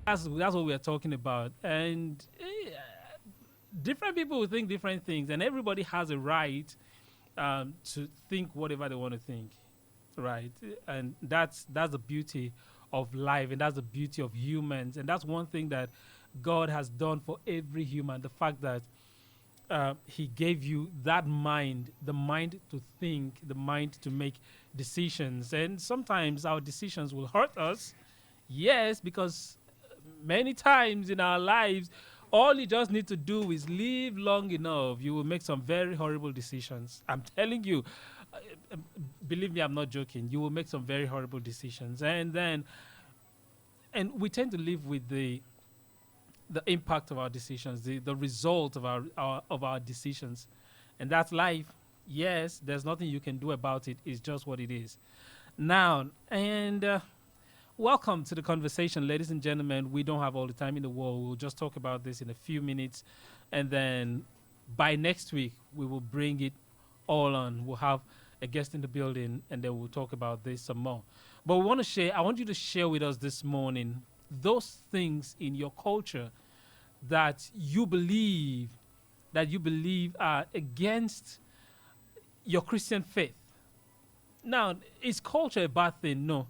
That's what we are talking about. And different people will think different things, and everybody has a right to think whatever they want to think, right? And that's the beauty of life, and that's the beauty of humans, and that's one thing that God has done for every human. The fact that He gave you that mind, the mind to think, the mind to make decisions, and sometimes our decisions will hurt us. Yes, because many times in our lives, all you just need to do is live long enough. You will make some very horrible decisions. I'm telling you, uh, uh, believe me, I'm not joking. You will make some very horrible decisions, and we tend to live with the impact of our decisions, the result of our decisions, and that's life. Yes, there's nothing you can do about it. It's just what it is. Now, and welcome to the conversation, ladies and gentlemen. We don't have all the time in the world. We'll just talk about this in a few minutes, and then by next week we will bring it all on. We'll have a guest in the building, and then we'll talk about this some more. But we want to share. I want you to share with us this morning those things in your culture that you believe are against your Christian faith. Now, is culture a bad thing? No.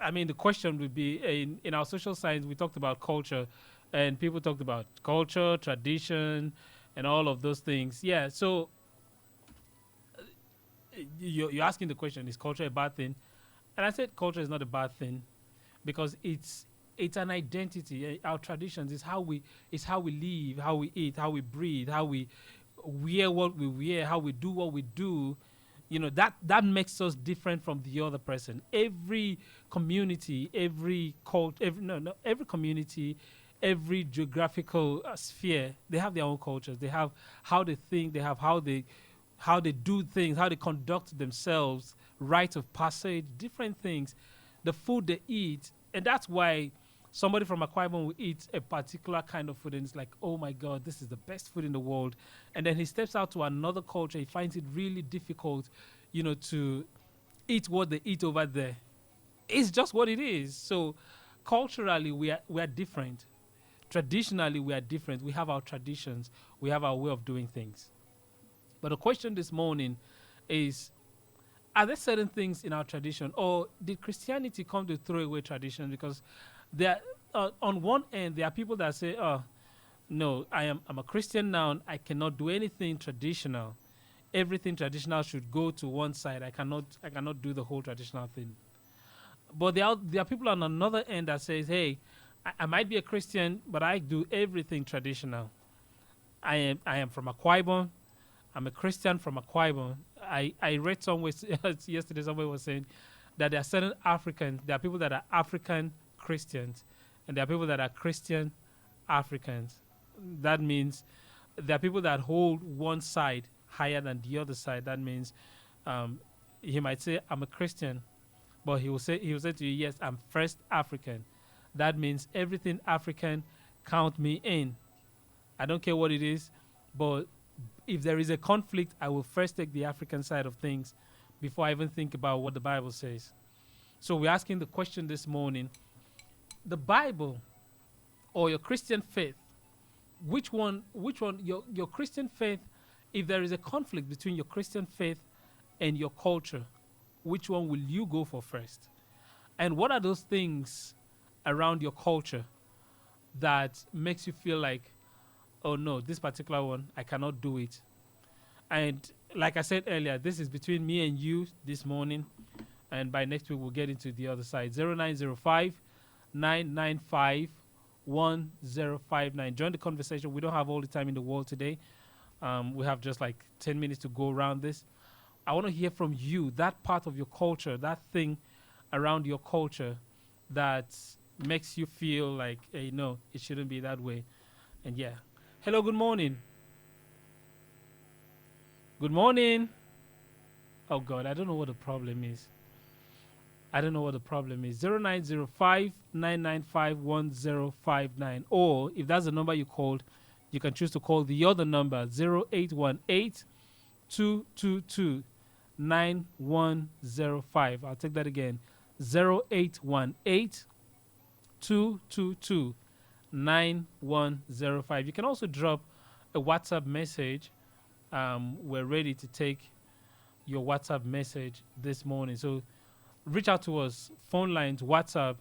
I mean, the question would be in our social science, we talked about culture, and people talked about culture, tradition, and all of those things. Yeah, so you're asking the question, is culture a bad thing? And I said culture is not a bad thing because it's an identity. Our traditions is how we live, how we eat, how we breathe, how we wear what we wear, how we do what we do. That makes us different from the other person. Every community, every cult, every no no every community, every geographical sphere, they have their own cultures. They have how they think. They have how they do things, how they conduct themselves, rites of passage, different things, the food they eat, and that's why somebody from Akwa Ibom will eat a particular kind of food, and it's like, oh my God, this is the best food in the world, and then he steps out to another culture, he finds it really difficult, to eat what they eat over there. It's just what it is. So, culturally, we are different. Traditionally, we are different. We have our traditions. We have our way of doing things. But the question this morning is, are there certain things in our tradition, or did Christianity come to throw away tradition? Because there, on one end, there are people that say, "Oh, no, I'm a Christian now. I cannot do anything traditional. Everything traditional should go to one side. I cannot do the whole traditional thing." But there are people on another end that says, "Hey, I might be a Christian, but I do everything traditional. I am from Akwa Ibom. I'm a Christian from Akwa Ibom." I read somewhere yesterday, somebody was saying that there are certain Africans, there are people that are African Christians, and there are people that are Christian Africans. That means there are people that hold one side higher than the other side. That means um, he might say, "I'm a Christian," but he will say to you, "Yes, I'm first African." That means everything African, count me in. I don't care what it is, but if there is a conflict, I will first take the African side of things before I even think about what the Bible says. So we're asking the question this morning: the Bible or your Christian faith? Which one? Your Christian faith? If there is a conflict between your Christian faith and your culture, which one will you go for first? And what are those things around your culture that makes you feel like, oh no, this particular one, I cannot do it? And like I said earlier, this is between me and you this morning. And by next week, we'll get into the other side. 0905 995 1059. Join the conversation. We don't have all the time in the world today. We have just like 10 minutes to go around this. I want to hear from you, that part of your culture, that thing around your culture that makes you feel like, hey, no, it shouldn't be that way. And yeah. Hello, good morning. Good morning. Oh God, I don't know what the problem is. I don't know what the problem is. 0905 995 1059. Or if that's the number you called, you can choose to call the other number, 0818 222 9105. I'll take that again, 0818 222 9105. You can also drop a WhatsApp message. We're ready to take your WhatsApp message this morning. So reach out to us. Phone lines, WhatsApp.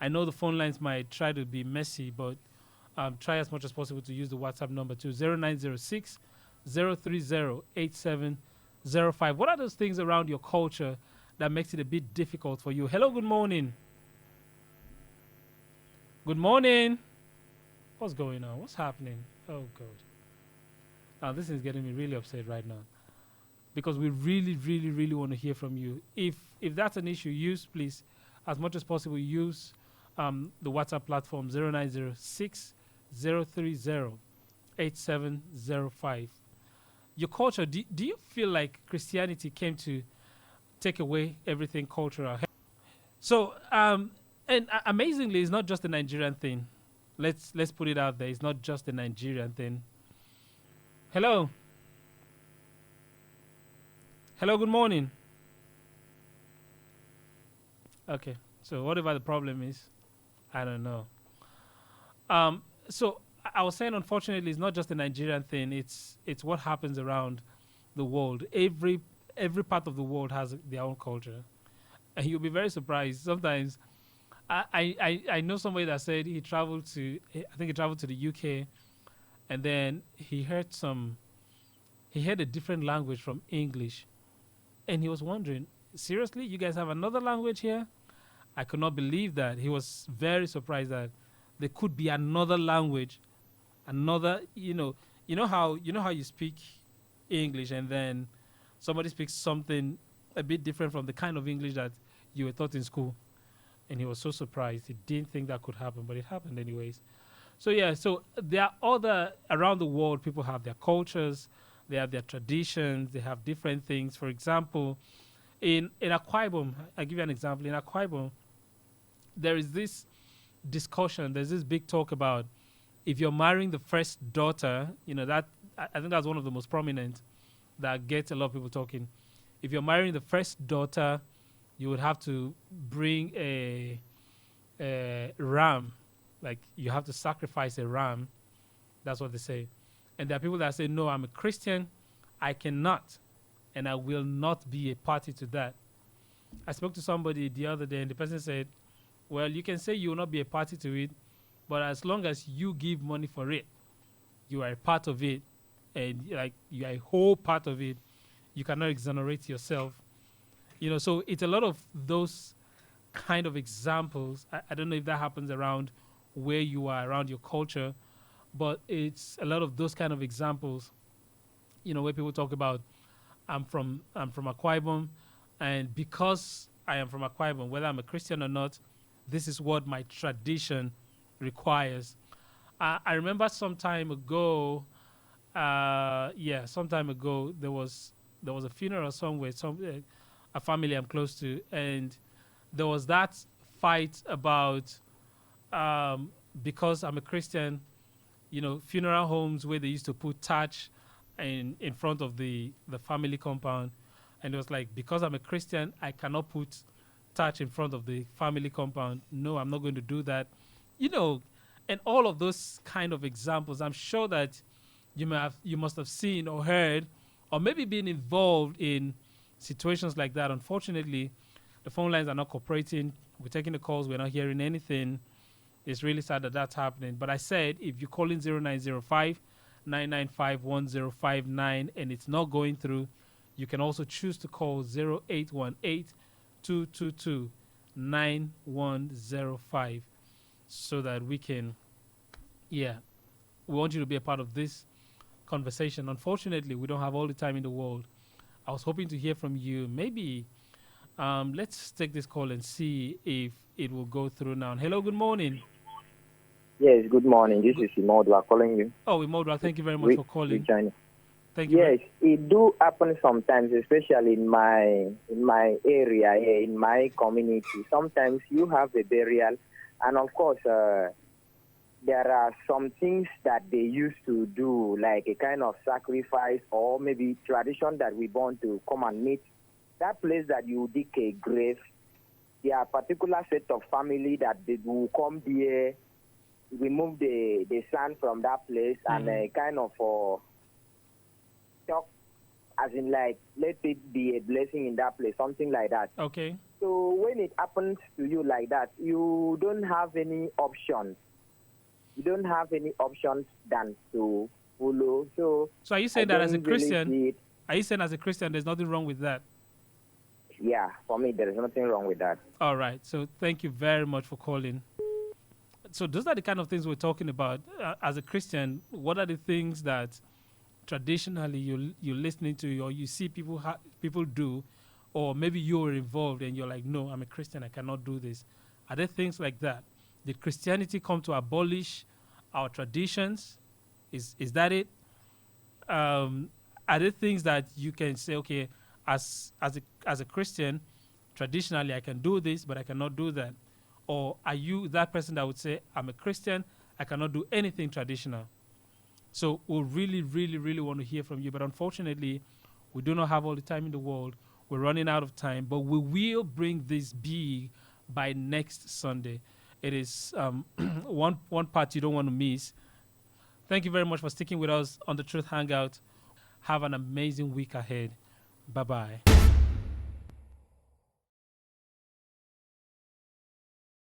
I know the phone lines might try to be messy, but try as much as possible to use the WhatsApp number to 0906 030 8705. What are those things around your culture that makes it a bit difficult for you? Hello, good morning. Good morning. What's going on? What's happening? Oh, God. Now, this is getting me really upset right now because we really, really, really want to hear from you. If that's an issue, use, please, as much as possible, use the WhatsApp platform 0906 030 8705. Your culture, do you feel like Christianity came to take away everything cultural? So, and amazingly, it's not just a Nigerian thing. Let's put it out there. It's not just a Nigerian thing. Hello. Hello, good morning. Okay. So whatever the problem is, I don't know. So I was saying, unfortunately, it's not just a Nigerian thing. It's what happens around the world. Every part of the world has their own culture, and you'll be very surprised. Sometimes I know somebody that said he traveled to, I think he traveled to the UK, and then he heard a different language from English, and he was wondering, seriously, you guys have another language here? I could not believe that. He was very surprised that there could be another language, another, you know how you speak English and then somebody speaks something a bit different from the kind of English that you were taught in school. And he was so surprised. He didn't think that could happen, but it happened anyways. So yeah, so there are other around the world. People have their cultures, they have their traditions, they have different things. For example, in Akwa Ibom, I give you an example. In Akwa Ibom, there is this discussion. There's this big talk about if you're marrying the first daughter. That I think that's one of the most prominent that gets a lot of people talking. If you're marrying the first daughter, you would have to bring a ram, like you have to sacrifice a ram. That's what they say. And there are people that say, no, I'm a Christian, I cannot, and I will not be a party to that. I spoke to somebody the other day, and the person said, well, you can say you will not be a party to it, but as long as you give money for it, you are a part of it, and like you are a whole part of it, you cannot exonerate yourself. So it's a lot of those kind of examples. I don't know if that happens around where you are, around your culture, but it's a lot of those kind of examples, where people talk about, I'm from Akwa Ibom, and because I am from Akwa Ibom, whether I'm a Christian or not, this is what my tradition requires. I remember some time ago, there was a funeral somewhere, a family I'm close to, and there was that fight about because I'm a Christian, funeral homes where they used to put touch in front of the family compound, and it was like, because I'm a Christian, I cannot put touch in front of the family compound. No, I'm not going to do that. And all of those kind of examples, I'm sure that you must have seen or heard, or maybe been involved in situations like that. Unfortunately, the phone lines are not cooperating. We're taking the calls. We're not hearing anything. It's really sad that that's happening. But I said, if you call in 0905 995 1059 and it's not going through, you can also choose to call 0818 222 9105 so that we can, we want you to be a part of this conversation. Unfortunately, we don't have all the time in the world. I was hoping to hear from you. Maybe let's take this call and see if it will go through now. Hello, good morning. Yes, good morning. This is Imodwa calling you. Oh, Imodwa, thank you very much for calling. Thank you. Yes, it do happen sometimes, especially in my area, in my community. Sometimes you have a burial, and of course, there are some things that they used to do, like a kind of sacrifice or maybe tradition that we want to come and meet. That place that you dig a grave, there are particular set of family that they will come there, remove the sand from that place, and kind of talk, as in like, let it be a blessing in that place, something like that. Okay. So when it happens to you like that, you don't have any options. You don't have any options than to follow. So are you saying I that as a don't really Christian, see it. are you saying as a Christian there's nothing wrong with that? Yeah, for me, there is nothing wrong with that. All right. So thank you very much for calling. So those are the kind of things we're talking about. As a Christian, what are the things that traditionally you're listening to or you see people do, or maybe you're involved and you're like, no, I'm a Christian, I cannot do this? Are there things like that? Did Christianity come to abolish our traditions? Is that it? Are there things that you can say, okay, as a Christian, traditionally I can do this, but I cannot do that? Or are you that person that would say, I'm a Christian, I cannot do anything traditional? So we really, really, really want to hear from you. But unfortunately, we do not have all the time in the world. We're running out of time. But we will bring this big by next Sunday. It is one part you don't want to miss. Thank you very much for sticking with us on the Truth Hangout. Have an amazing week ahead. Bye-bye.